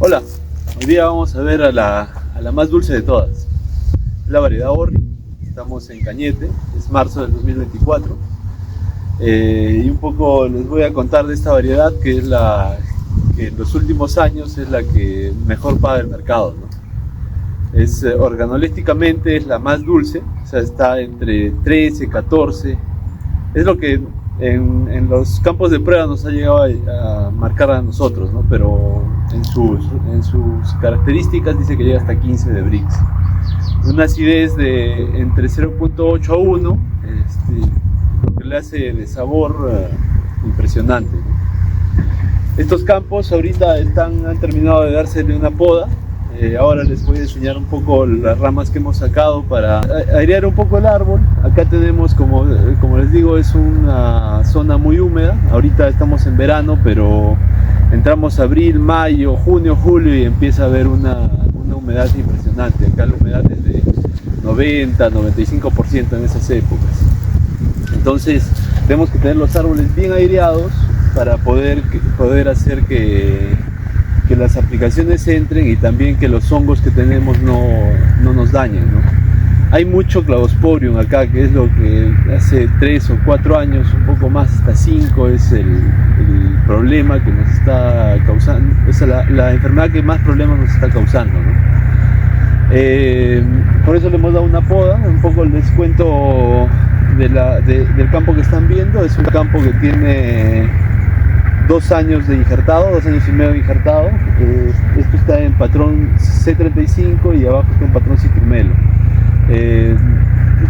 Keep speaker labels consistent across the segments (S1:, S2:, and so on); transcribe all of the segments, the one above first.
S1: Hola, hoy día vamos a ver a la más dulce de todas, la variedad Orri. Estamos en Cañete, es marzo del 2024 y un poco les voy a contar de esta variedad que es la que en los últimos años es la que mejor paga el mercado, ¿no? Es organolépticamente es la más dulce, o sea, está entre 13, 14, es lo que en los campos de prueba nos ha llegado a marcar a nosotros, ¿no? Pero en sus características dice que llega hasta 15 de Brix. Una acidez de entre 0.8 a 1, lo que le hace de sabor impresionante, ¿no? Estos campos ahorita han terminado de dársele una poda. Ahora les voy a enseñar un poco las ramas que hemos sacado para airear un poco el árbol. Acá tenemos, como les digo, es una zona muy húmeda. Ahorita estamos en verano, pero entramos abril, mayo, junio, julio y empieza a haber una humedad impresionante. Acá la humedad es de 90-95% en esas épocas. Entonces tenemos que tener los árboles bien aireados para poder hacer que las aplicaciones entren y también que los hongos que tenemos no nos dañen, ¿no? Hay mucho Cladosporium acá, que es lo que hace 3 o 4 años, un poco más, hasta 5, es el problema que nos está causando, es la enfermedad que más problemas nos está causando, ¿no? Por eso le hemos dado una poda. Un poco les cuento del campo que están viendo. Es un campo que tiene 2 años de injertado, 2 años y medio de injertado. Esto está en patrón C35 y abajo está en patrón Citrumelo.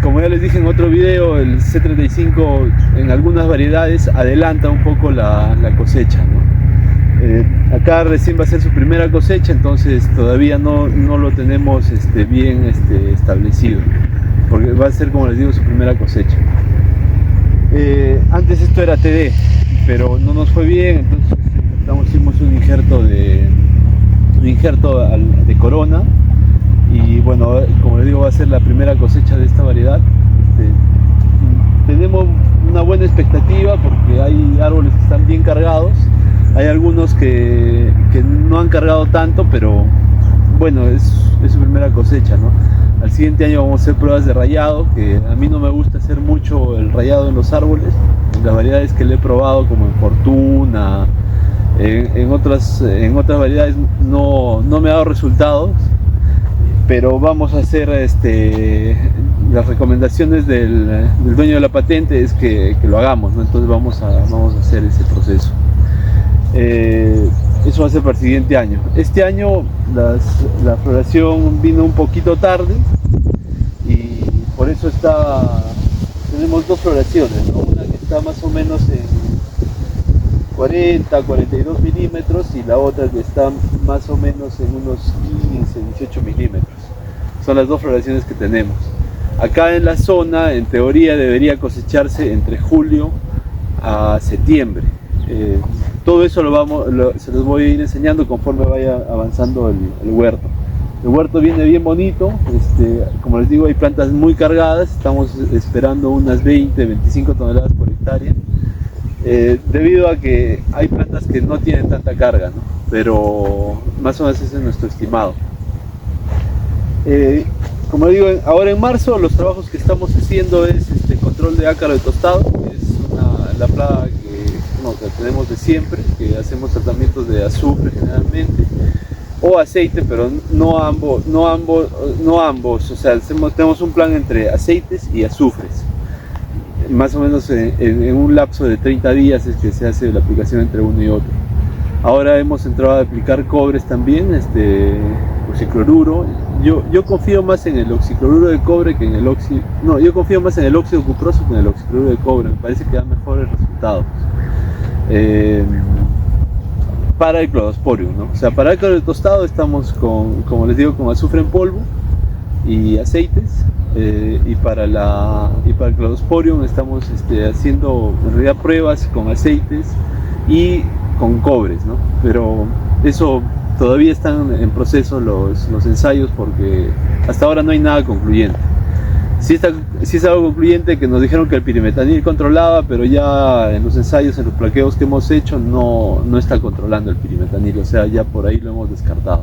S1: Como ya les dije en otro video, el C35 en algunas variedades adelanta un poco la cosecha, ¿no? Acá recién va a ser su primera cosecha, entonces todavía no lo tenemos bien establecido, porque va a ser, como les digo, su primera cosecha. Antes esto era TD, pero no nos fue bien, entonces hicimos un injerto de corona y bueno, como les digo, va a ser la primera cosecha de esta variedad. Tenemos una buena expectativa porque hay árboles que están bien cargados, hay algunos que no han cargado tanto, pero bueno, es su primera cosecha, ¿no? Al siguiente año vamos a hacer pruebas de rayado, que a mí no me gusta hacer mucho el rayado en los árboles. En las variedades que le he probado, como en Fortuna, en otras variedades no me ha dado resultados, pero vamos a hacer las recomendaciones del dueño de la patente es que lo hagamos, ¿no? Entonces vamos a hacer ese proceso. Eso va a ser para el siguiente año. Este año la floración vino un poquito tarde y por eso tenemos 2 floraciones, ¿no? Una que está más o menos en 40-42 milímetros y la otra que está más o menos en unos 15-18 milímetros. Son las 2 floraciones que tenemos. Acá en la zona, en teoría, debería cosecharse entre julio a septiembre. Todo eso se los voy a ir enseñando conforme vaya avanzando el huerto. El huerto viene bien bonito, como les digo, hay plantas muy cargadas, estamos esperando unas 20-25 toneladas por hectárea, debido a que hay plantas que no tienen tanta carga, ¿no? Pero más o menos ese es nuestro estimado. Como digo, ahora en marzo los trabajos que estamos haciendo es control de ácaro de tostado, que es la plaga que tenemos de siempre, que hacemos tratamientos de azufre generalmente o aceite, pero no ambos, o sea, tenemos un plan entre aceites y azufres. Más o menos en un lapso de 30 días es que se hace la aplicación entre uno y otro. Ahora hemos entrado a aplicar cobres también, oxicloruro. Yo confío más en el oxicloruro de cobre que en el yo confío más en el óxido cuproso que en el oxicloruro de cobre. Me parece que da mejores resultados para el Cladosporium, ¿no? O sea, para el ácaro de tostado estamos como les digo, con azufre en polvo y aceites, y para el Cladosporium estamos haciendo en realidad pruebas con aceites y con cobres, ¿no? Pero eso todavía están en proceso los ensayos porque hasta ahora no hay nada concluyente. sí es algo concluyente que nos dijeron que el pirimetanil controlaba, pero ya en los ensayos, en los plaqueos que hemos hecho, no está controlando el pirimetanil, o sea, ya por ahí lo hemos descartado.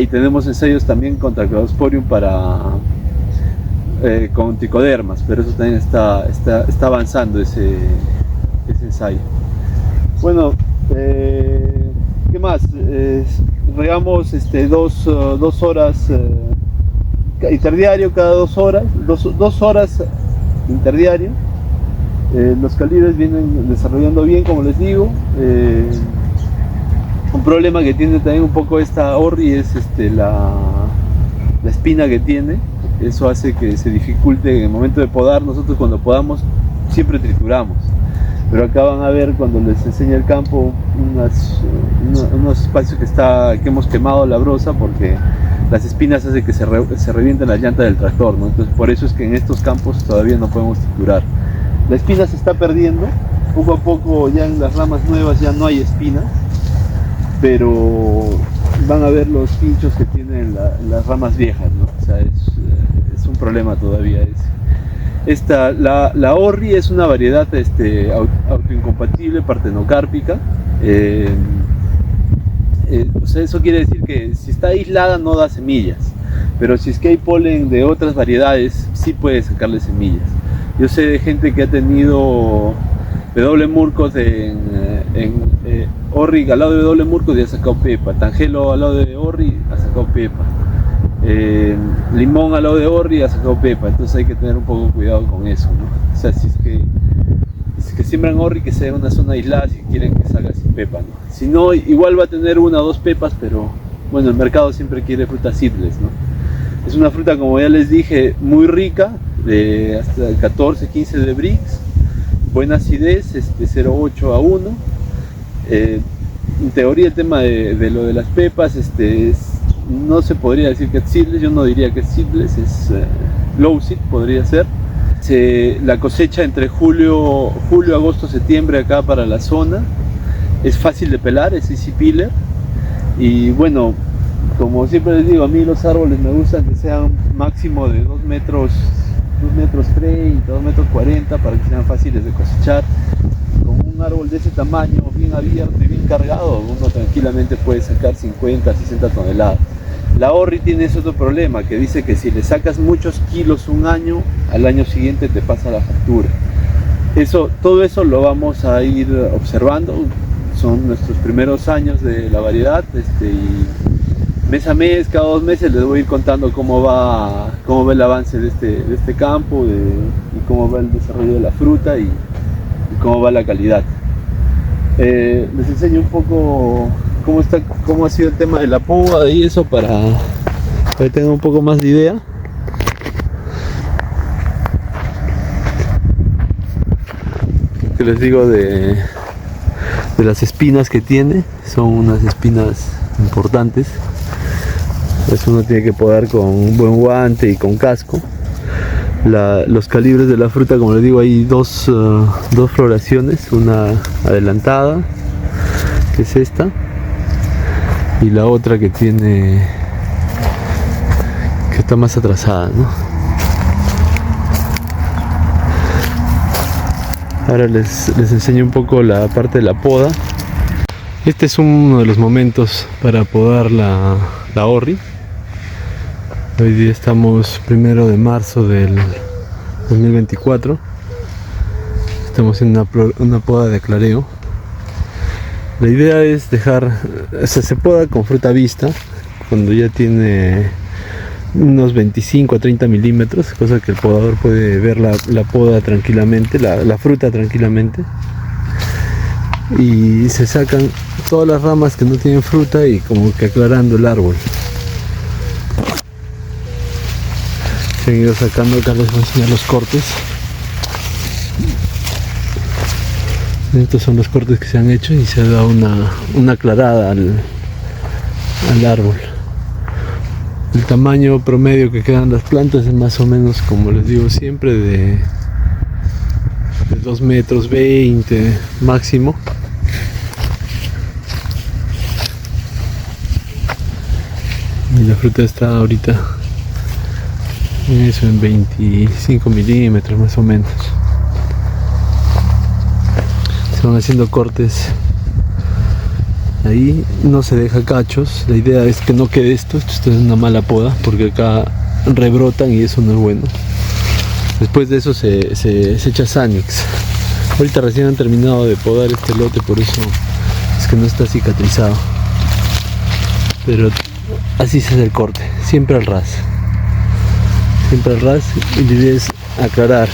S1: Y tenemos ensayos también contra Cladosporium con tricodermas, pero eso también está avanzando ese ensayo. Bueno, ¿qué más? Regamos 2 horas interdiario, cada 2 horas, 2 horas interdiario. Los calibres vienen desarrollando bien, como les digo. Un problema que tiene también un poco esta Orri es la espina que tiene. Eso hace que se dificulte en el momento de podar. Nosotros cuando podamos siempre trituramos, pero acá van a ver cuando les enseñe el campo unos espacios que hemos quemado la brosa, porque las espinas hacen que se revienten las llantas del tractor, ¿no? Entonces por eso es que en estos campos todavía no podemos triturar. La espina se está perdiendo, poco a poco ya en las ramas nuevas ya no hay espinas, pero van a ver los pinchos que tienen las ramas viejas, ¿no? O sea, es un problema todavía. La Orri es una variedad autoincompatible, partenocárpica. O sea, eso quiere decir que si está aislada no da semillas, pero si es que hay polen de otras variedades, sí puede sacarle semillas. Yo sé de gente que ha tenido W. Murcos en Orri al lado de W. Murcos y ha sacado pepa, Tangelo al lado de Orri ha sacado pepa, Limón al lado de Orri ha sacado pepa. Entonces hay que tener un poco cuidado con eso, ¿no? O sea, si es que siembran Orri, que sea una zona aislada si quieren que salga sin pepa, ¿no? Si no, igual va a tener 1 o 2 pepas, pero bueno, el mercado siempre quiere frutas seedless, ¿no? Es una fruta, como ya les dije, muy rica, de hasta 14, 15 de Brix, buena acidez, 0,8 a 1. En teoría el tema de lo de las pepas no se podría decir que es seedless, yo no diría que es seedless, es low seed, podría ser. La cosecha entre julio, agosto, septiembre acá para la zona. Es fácil de pelar, es easy peeler. Y bueno, como siempre les digo, a mí los árboles me gustan que sean máximo de 2 metros 30, 2 metros 40, para que sean fáciles de cosechar. Con un árbol de ese tamaño, bien abierto y bien cargado, uno tranquilamente puede sacar 50, 60 toneladas. La Orri tiene ese otro problema, que dice que si le sacas muchos kilos un año, al año siguiente te pasa la factura. Todo eso lo vamos a ir observando. Son nuestros primeros años de la variedad, y mes a mes, cada 2 meses les voy a ir contando cómo va el avance de este campo, y cómo va el desarrollo de la fruta y cómo va la calidad. Les enseño un poco cómo ha sido el tema de la poda y eso, para que tengan un poco más de idea. Que les digo de las espinas que tiene, son unas espinas importantes. Eso uno tiene que podar con un buen guante y con casco. Los calibres de la fruta, como les digo, hay dos floraciones, una adelantada, que es esta, y la otra que está más atrasada, ¿no? Ahora les enseño un poco la parte de la poda. Este es uno de los momentos para podar la Orri. Hoy día estamos 1 de marzo del 2024. Estamos en una poda de clareo. La idea es se poda con fruta vista cuando ya tiene unos 25 a 30 milímetros, cosa que el podador puede ver la poda tranquilamente, la fruta tranquilamente, y se sacan todas las ramas que no tienen fruta y como que aclarando el árbol. Se han ido sacando, acá les voy a enseñar los cortes. Estos son los cortes que se han hecho y se ha dado una aclarada al árbol. El tamaño promedio que quedan las plantas es más o menos, como les digo siempre, de 2 metros 20 máximo. Y la fruta está ahorita Eso en 25 milímetros más o menos. Se van haciendo cortes. Ahí no se deja cachos. La idea es que no quede esto es una mala poda porque acá rebrotan y eso no es bueno. Después de eso se echa Sanix. Ahorita recién han terminado de podar este lote, por eso es que no está cicatrizado. Pero así se hace el corte, siempre al ras. Siempre al ras, y la idea es aclarar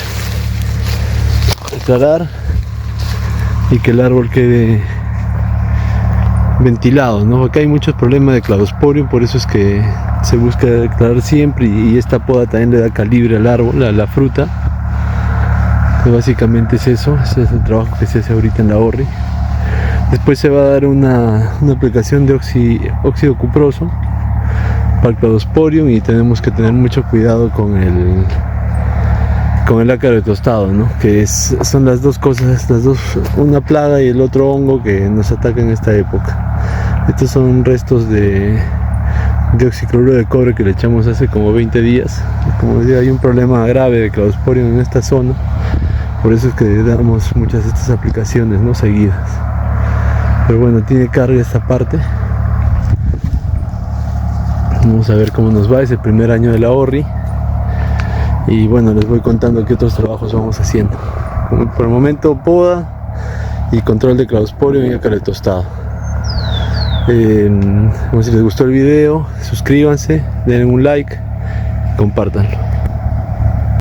S1: y que el árbol quede ventilado, ¿no? Acá hay muchos problemas de cladosporium, por eso es que se busca aclarar siempre, y esta poda también le da calibre al árbol, a la fruta. Entonces, básicamente es eso, ese es el trabajo que se hace ahorita en la Orri. Después se va a dar una aplicación de óxido cuproso para el cladosporium, y tenemos que tener mucho cuidado con el ácaro de tostado, ¿no? Que son las dos cosas, una plaga y el otro hongo que nos ataca en esta época. Estos son restos de oxicloruro de cobre que le echamos hace como 20 días. Como decía, hay un problema grave de cladosporium en esta zona, por eso es que damos muchas de estas aplicaciones, ¿no? Seguidas. Pero bueno, tiene carga esta parte. Vamos a ver cómo nos va, es el primer año de la Orri. Y bueno, les voy contando qué otros trabajos vamos haciendo. Por el momento, poda y control de cladosporium y ácaro de tostado. Si les gustó el video, suscríbanse, denle un like, compártanlo.